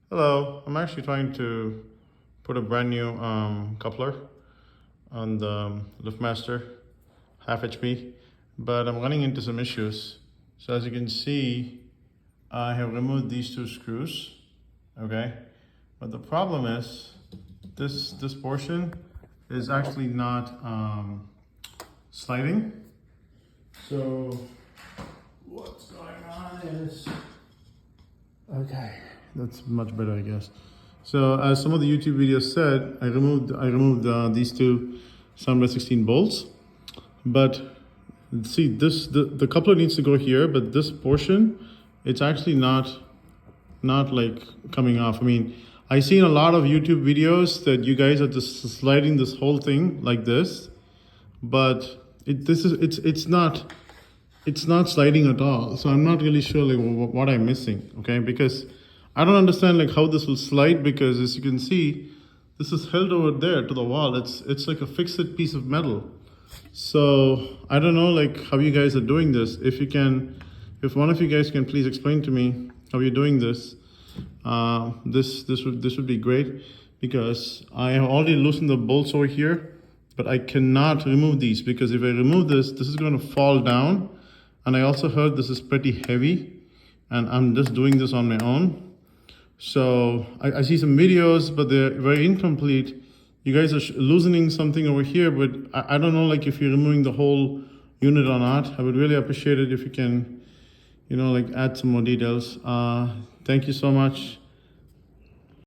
Hello, I'm actually trying to put a brand new coupler on the Liftmaster half HP, but I'm running into some issues. So as you can see, I have removed these two screws, okay? But the problem is this portion is actually not sliding. So what's going on is, okay, that's much better, I guess. So as some of the YouTube videos said, I removed these two 7x16 bolts, but see the coupler needs to go here, but this portion, it's actually not like coming off. I mean, I seen a lot of YouTube videos that you guys are just sliding this whole thing like this, but it's not sliding at all. So I'm not really sure like what I'm missing, okay? Because I don't understand like how this will slide, because as you can see, this is held over there to the wall. It's like a fixed piece of metal. So I don't know like how you guys are doing this. If one of you guys can please explain to me how you're doing this, this would be great, because I have already loosened the bolts over here, but I cannot remove these, because if I remove this is going to fall down. And I also heard this is pretty heavy, and I'm just doing this on my own. So I see some videos, but they're very incomplete. You guys are loosening something over here, but I don't know like if you're removing the whole unit or not. I would really appreciate it if you can, like add some more details. Thank you so much.